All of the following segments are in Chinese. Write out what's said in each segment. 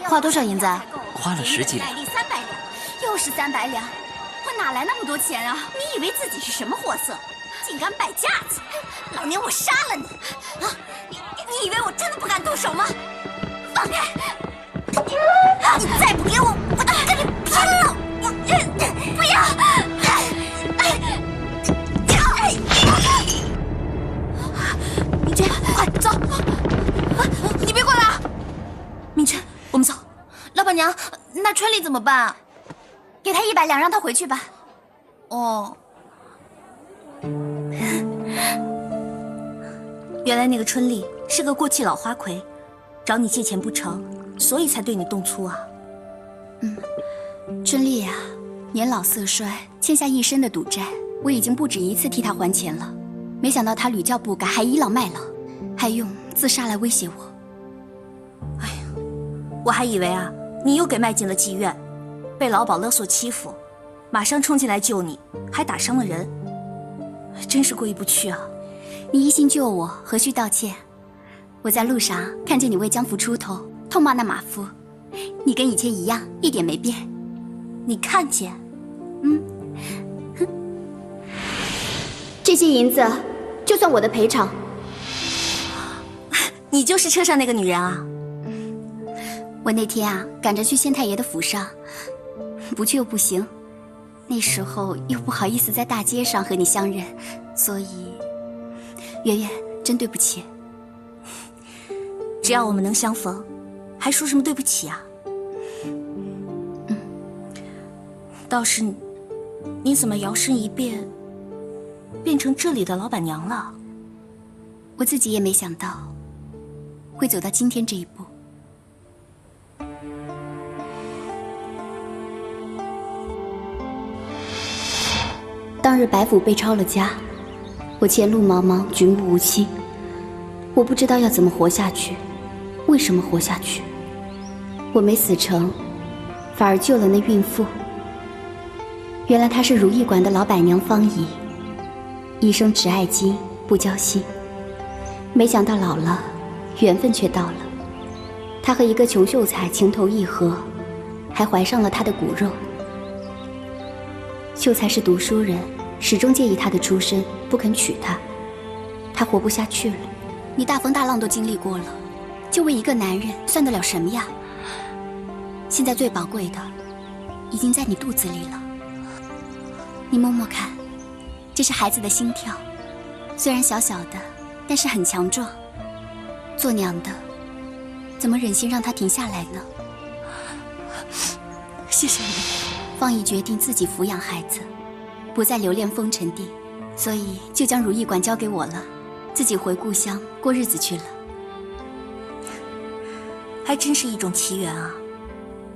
花多少银子啊？花了10几两。300两，又是300两，我哪来那么多钱啊？你以为自己是什么货色，竟敢摆架子？老娘我杀了你！啊，你以为我真的不敢动手吗？放开！你再不给我，我就跟你拼了！不要！明真，快走！你别过来啊！明真，我们走。老板娘，那春丽怎么办啊？给他100两，让他回去吧。哦。原来那个春丽是个过气老花魁，找你借钱不成，所以才对你动粗啊。春丽呀，年老色衰，欠下一身的赌债，我已经不止一次替她还钱了。没想到她屡教不改，还倚老卖老，还用自杀来威胁我。哎呀，我还以为啊，你又给卖进了妓院，被老鸨勒索欺负，马上冲进来救你，还打伤了人，真是过意不去啊。你一心救我，何须道歉？我在路上看见你为江福出头，痛骂那马夫，你跟以前一样，一点没变。你看见？这些银子就算我的赔偿。你就是车上那个女人啊？我那天啊，赶着去县太爷的府上，不去又不行，那时候又不好意思在大街上和你相认，所以，圆圆，真对不起。只要我们能相逢，还说什么对不起啊？倒是你怎么摇身一变，变成这里的老板娘了？我自己也没想到，会走到今天这一步。当日白府被抄了家，我前路茫茫，举目无期，我不知道要怎么活下去，为什么活下去？我没死成，反而救了那孕妇。原来她是如意馆的老板娘方怡，一生只爱金不交心，没想到老了，缘分却到了。她和一个穷秀才情投意合，还怀上了她的骨肉。秀才是读书人，始终介意她的出身，不肯娶她。她活不下去了。你大风大浪都经历过了，就为一个男人算得了什么呀？现在最宝贵的，已经在你肚子里了。你摸摸看，这是孩子的心跳，虽然小小的，但是很强壮。做娘的，怎么忍心让它停下来呢？谢谢你。方怡决定自己抚养孩子，不再留恋风尘地，所以就将如意馆交给我了，自己回故乡过日子去了。还真是一种奇缘啊！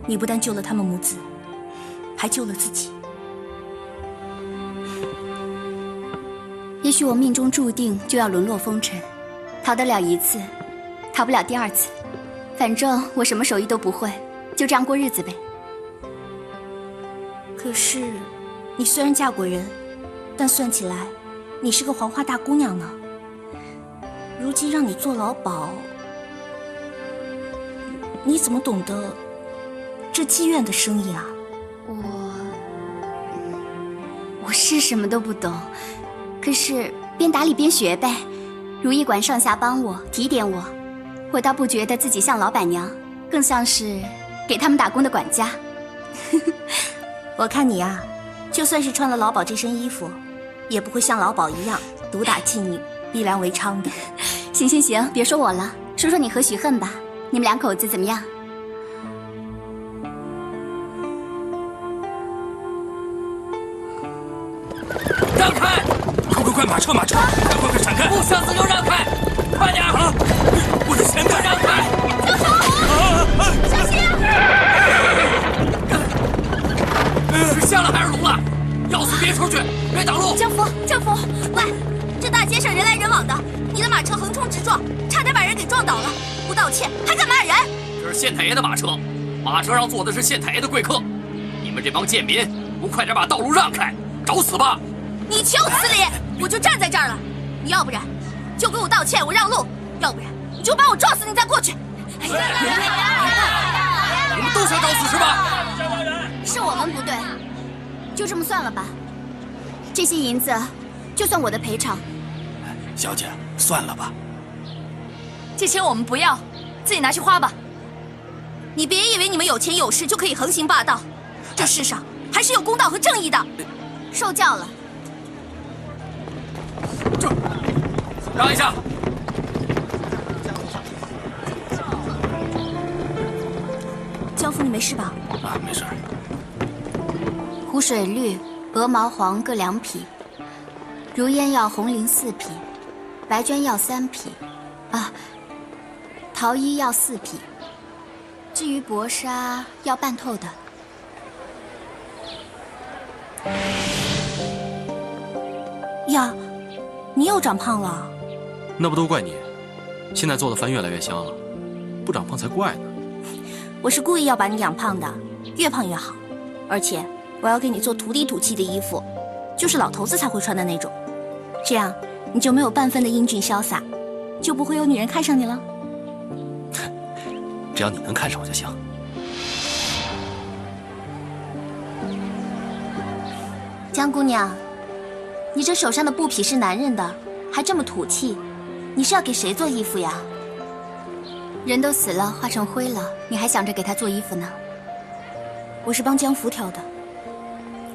你不但救了他们母子，还救了自己。也许我命中注定就要沦落风尘，逃得了一次，逃不了第二次。反正我什么手艺都不会，就这样过日子呗。可是，你虽然嫁过人，但算起来，你是个黄花大姑娘呢。如今让你做老鸨，你怎么懂得这妓院的生意啊？我是什么都不懂，可是边打理边学呗。如意馆上下帮我提点我，我倒不觉得自己像老板娘，更像是给他们打工的管家。我看你啊，就算是穿了老鸨这身衣服，也不会像老鸨一样毒打妓女、逼良为娼的。行行行，别说我了，说说你和许恨吧，你们两口子怎么样？让开！快，马车！快闪开！不想死就让开！快点！啊！我的钱呢？让开！小丑！小心！是瞎了还是聋了？要死别出去，别挡路！江福，喂，这大街上人来人往的，你的马车横冲直撞，差点把人给撞倒了，不道歉还敢骂人？这是县太爷的马车，马车上坐的是县太爷的贵客，你们这帮贱民，不快点把道路让开，找死吧！你求死里，我就站在这儿了，你要不然就给我道歉，我让路；要不然你就把我撞死，你再过去。哎呀！不对，就这么算了吧。这些银子，就算我的赔偿。小姐，算了吧。这钱我们不要，自己拿去花吧。你别以为你们有钱有势就可以横行霸道，这世上还是有公道和正义的。受教了。让一下。江夫，你没事吧？啊，没事。湖水绿、鹅毛黄各2匹，如烟药红绫4匹，白绢药3匹，桃衣要4匹。至于薄纱要半透的。呀，你又长胖了。那不都怪你，现在做的饭越来越香了，不长胖才怪呢。我是故意要把你养胖的，越胖越好。而且我要给你做土里土气的衣服，就是老头子才会穿的那种。这样你就没有半分的英俊潇洒，就不会有女人看上你了。只要你能看上我就行。江姑娘，你这手上的布匹是男人的，还这么土气，你是要给谁做衣服呀？人都死了，化成灰了，你还想着给他做衣服呢？我是帮江福挑的。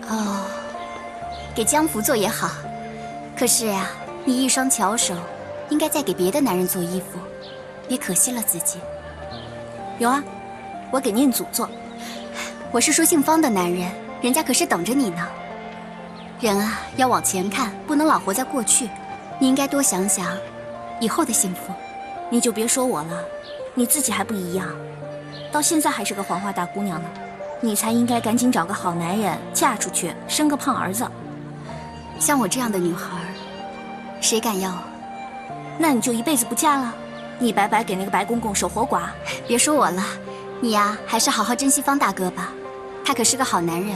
哦，给江福做也好，可是呀，你一双巧手，应该再给别的男人做衣服，别可惜了自己。有啊，我给念祖做。我是说姓方的男人，人家可是等着你呢。人啊，要往前看，不能老活在过去。你应该多想想以后的幸福。你就别说我了，你自己还不一样，到现在还是个黄花大姑娘呢。你才应该赶紧找个好男人嫁出去，生个胖儿子。像我这样的女孩，谁敢要啊？那你就一辈子不嫁了？你白白给那个白公公守活寡。别说我了，你呀，还是好好珍惜方大哥吧，他可是个好男人。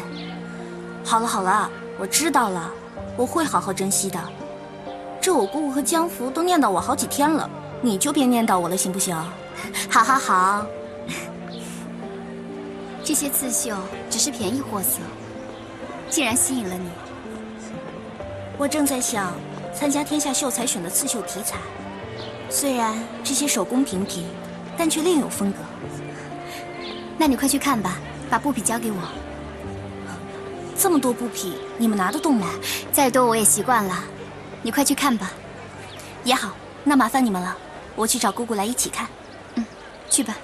好了好了，我知道了，我会好好珍惜的。这我姑姑和江福都念叨我好几天了，你就别念叨我了，行不行？好好好。这些刺绣只是便宜货色，竟然吸引了你。我正在想参加天下秀才选的刺绣题材，虽然这些手工平平，但却另有风格。那你快去看吧，把布匹交给我。这么多布匹，你们拿得动吗？再多我也习惯了。你快去看吧。也好，那麻烦你们了，我去找姑姑来一起看。去吧。